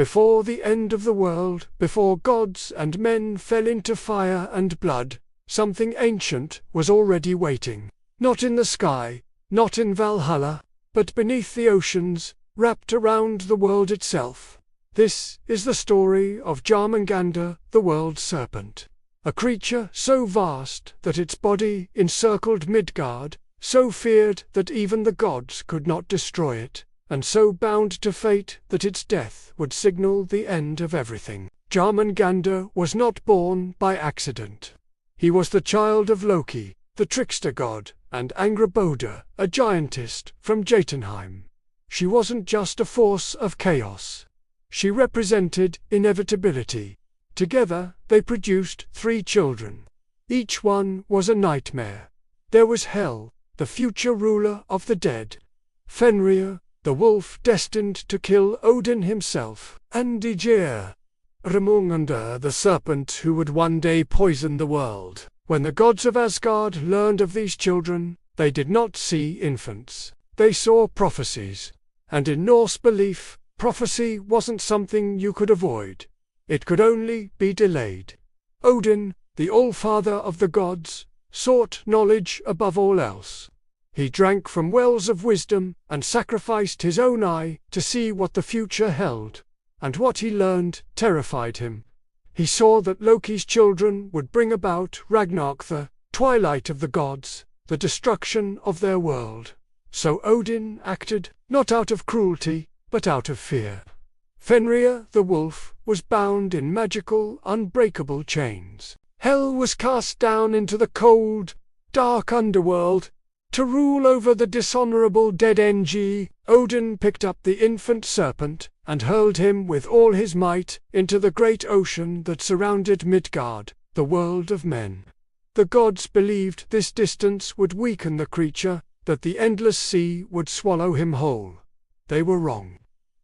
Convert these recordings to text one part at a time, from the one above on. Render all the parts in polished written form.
Before the end of the world, before gods and men fell into fire and blood, something ancient was already waiting. Not in the sky, not in Valhalla, but beneath the oceans, wrapped around the world itself. This is the story of Jörmungandr, the World Serpent. A creature so vast that its body encircled Midgard, so feared that even the gods could not destroy it, and so bound to fate that its death would signal the end of everything. Jörmungandr was not born by accident. He was the child of Loki, the trickster god, and Angrboda, a giantess from Jotunheim. She wasn't just a force of chaos. She represented inevitability. Together they produced 3 children. Each one was a nightmare. There was Hel, the future ruler of the dead; Fenrir, the wolf destined to kill Odin himself; and Aegir, Jörmungandr, the serpent who would one day poison the world. When the gods of Asgard learned of these children, they did not see infants. They saw prophecies. And in Norse belief, prophecy wasn't something you could avoid. It could only be delayed. Odin, the All-Father of the gods, sought knowledge above all else. He drank from wells of wisdom and sacrificed his own eye to see what the future held. And what he learned terrified him. He saw that Loki's children would bring about Ragnarök, the twilight of the gods, the destruction of their world. So Odin acted, not out of cruelty, but out of fear. Fenrir, the wolf, was bound in magical, unbreakable chains. Hel was cast down into the cold, dark underworld, to rule over the dishonorable dead. Odin picked up the infant serpent and hurled him with all his might into the great ocean that surrounded Midgard, the world of men. The gods believed this distance would weaken the creature, that the endless sea would swallow him whole. They were wrong.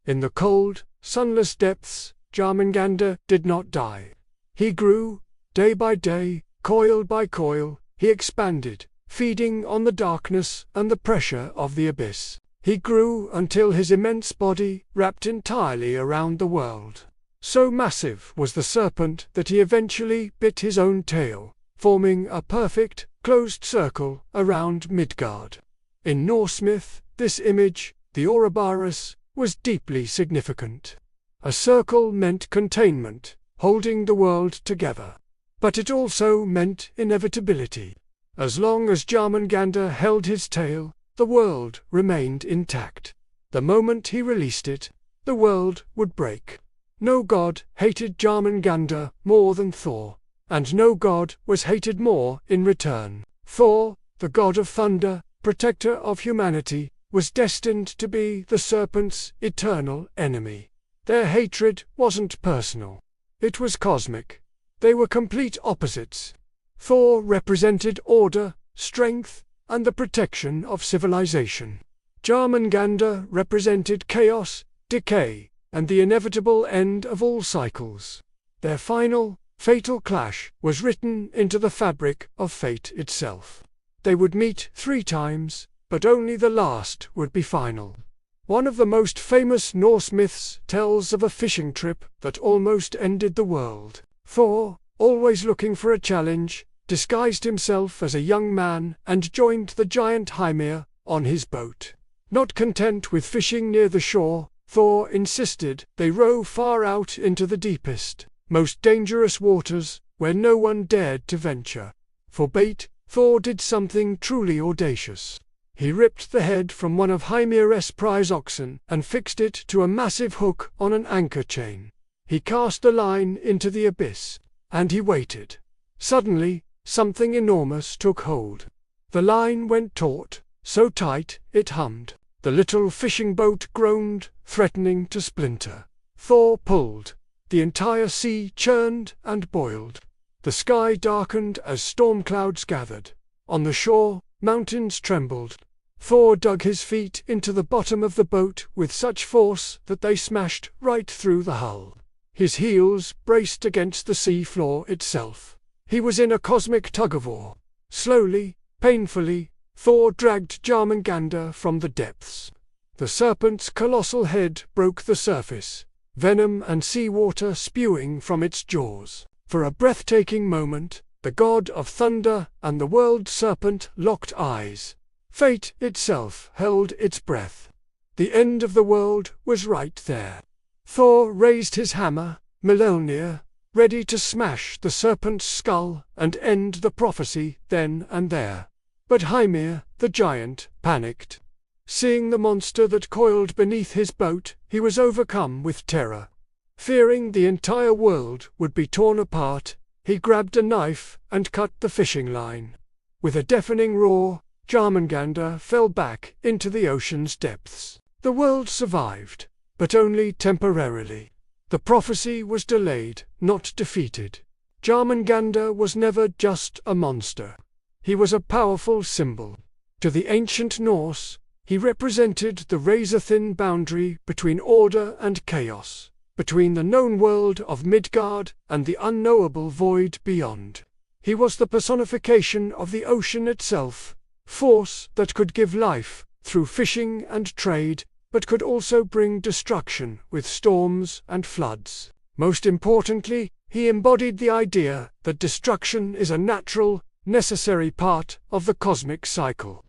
In the cold, sunless depths, Jörmungandr did not die. He grew, day by day, coil by coil. He expanded, feeding on the darkness and the pressure of the abyss. He grew until his immense body wrapped entirely around the world. So massive was the serpent that he eventually bit his own tail, forming a perfect, closed circle around Midgard. In Norse myth, this image, the Ouroboros, was deeply significant. A circle meant containment, holding the world together. But it also meant inevitability. As long as Jörmungandr held his tail, the world remained intact. The moment he released it, the world would break. No god hated Jörmungandr more than Thor, and no god was hated more in return. Thor, the god of thunder, protector of humanity, was destined to be the serpent's eternal enemy. Their hatred wasn't personal. It was cosmic. They were complete opposites. Thor represented order, strength, and the protection of civilization. Jörmungandr represented chaos, decay, and the inevitable end of all cycles. Their final, fatal clash was written into the fabric of fate itself. They would meet 3 times, but only the last would be final. One of the most famous Norse myths tells of a fishing trip that almost ended the world. Thor, always looking for a challenge, disguised himself as a young man and joined the giant Hymir on his boat. Not content with fishing near the shore, Thor insisted they row far out into the deepest, most dangerous waters, where no one dared to venture. For bait, Thor did something truly audacious. He ripped the head from one of Hymir's prize oxen and fixed it to a massive hook on an anchor chain. He cast a line into the abyss, and he waited. Suddenly, something enormous took hold. The line went taut, so tight it hummed. The little fishing boat groaned, threatening to splinter. Thor pulled. The entire sea churned and boiled. The sky darkened as storm clouds gathered. On the shore, mountains trembled. Thor dug his feet into the bottom of the boat with such force that they smashed right through the hull. His heels braced against the sea floor itself. He was in a cosmic tug-of-war. Slowly, painfully, Thor dragged Jörmungandr from the depths. The serpent's colossal head broke the surface, venom and seawater spewing from its jaws. For a breathtaking moment, the god of thunder and the world serpent locked eyes. Fate itself held its breath. The end of the world was right there. Thor raised his hammer, Mjolnir, ready to smash the serpent's skull and end the prophecy then and there. But Hymir, the giant, panicked. Seeing the monster that coiled beneath his boat, he was overcome with terror. Fearing the entire world would be torn apart, he grabbed a knife and cut the fishing line. With a deafening roar, Jörmungandr fell back into the ocean's depths. The world survived, but only temporarily. The prophecy was delayed, not defeated. Jörmungandr was never just a monster. He was a powerful symbol. To the ancient Norse, he represented the razor-thin boundary between order and chaos, between the known world of Midgard and the unknowable void beyond. He was the personification of the ocean itself, force that could give life through fishing and trade, but could also bring destruction with storms and floods. Most importantly, he embodied the idea that destruction is a natural, necessary part of the cosmic cycle.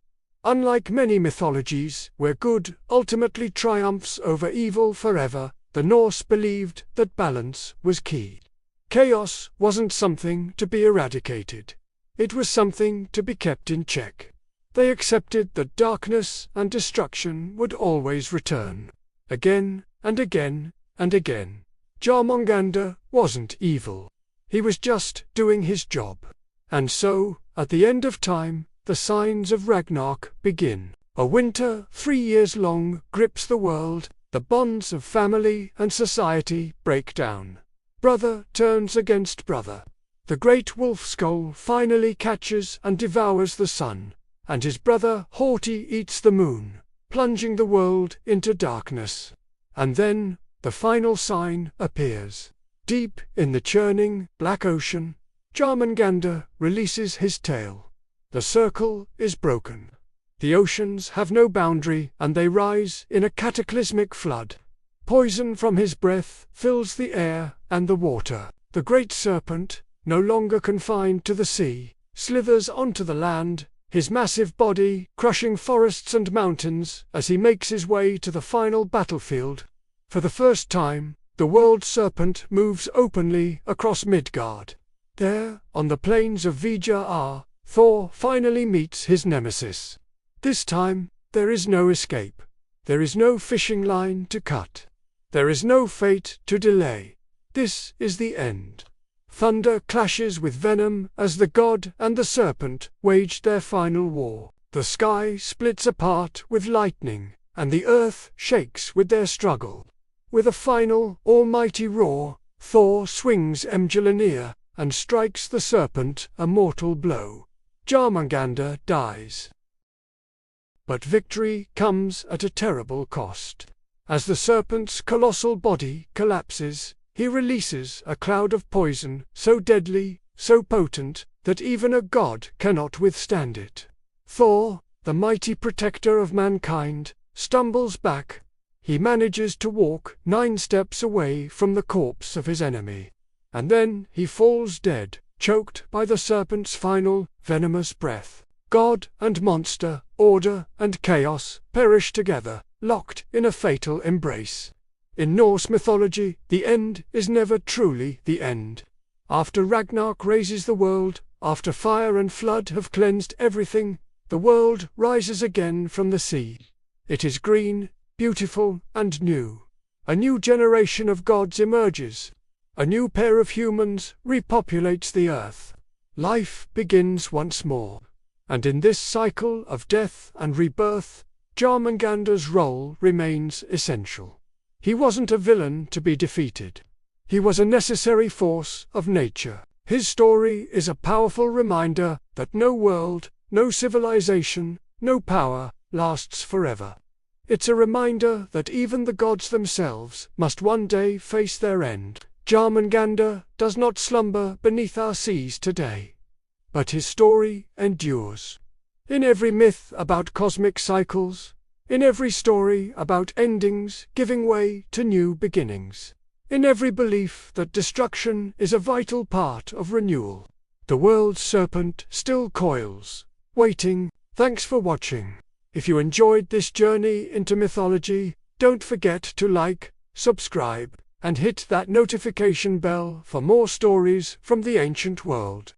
Unlike many mythologies, where good ultimately triumphs over evil forever, the Norse believed that balance was key. Chaos wasn't something to be eradicated. It was something to be kept in check. They accepted that darkness and destruction would always return. Again and again and again. Jörmungandr wasn't evil. He was just doing his job. And so, at the end of time, the signs of Ragnarök begin. A winter 3 years long grips the world, the bonds of family and society break down. Brother turns against brother. The great wolf skull finally catches and devours the sun, and his brother Haughty eats the moon, plunging the world into darkness. And then, the final sign appears. Deep in the churning, black ocean, Jörmungandr releases his tail. The circle is broken. The oceans have no boundary, and they rise in a cataclysmic flood. Poison from his breath fills the air and the water. The great serpent, no longer confined to the sea, slithers onto the land, his massive body crushing forests and mountains as he makes his way to the final battlefield. For the first time, the World Serpent moves openly across Midgard. There, on the plains of Vijar, Thor finally meets his nemesis. This time, there is no escape. There is no fishing line to cut. There is no fate to delay. This is the end. Thunder clashes with venom as the god and the serpent waged their final war. The sky splits apart with lightning, and the earth shakes with their struggle. With a final, almighty roar, Thor swings Mjolnir and strikes the serpent a mortal blow. Jörmungandr dies. But victory comes at a terrible cost. As the serpent's colossal body collapses, he releases a cloud of poison so deadly, so potent, that even a god cannot withstand it. Thor, the mighty protector of mankind, stumbles back. He manages to walk 9 steps away from the corpse of his enemy. And then he falls dead, choked by the serpent's final, venomous breath. God and monster, order and chaos, perish together, locked in a fatal embrace. In Norse mythology, the end is never truly the end. After Ragnarök raises the world, after fire and flood have cleansed everything, the world rises again from the sea. It is green, beautiful, and new. A new generation of gods emerges. A new pair of humans repopulates the earth. Life begins once more. And in this cycle of death and rebirth, Jörmungandr's role remains essential. He wasn't a villain to be defeated. He was a necessary force of nature. His story is a powerful reminder that no world, no civilization, no power lasts forever. It's a reminder that even the gods themselves must one day face their end. Jörmungandr does not slumber beneath our seas today. But his story endures. In every myth about cosmic cycles, in every story about endings giving way to new beginnings, in every belief that destruction is a vital part of renewal. The world serpent still coils, waiting. Thanks for watching. If you enjoyed this journey into mythology, don't forget to like, subscribe, and hit that notification bell for more stories from the ancient world.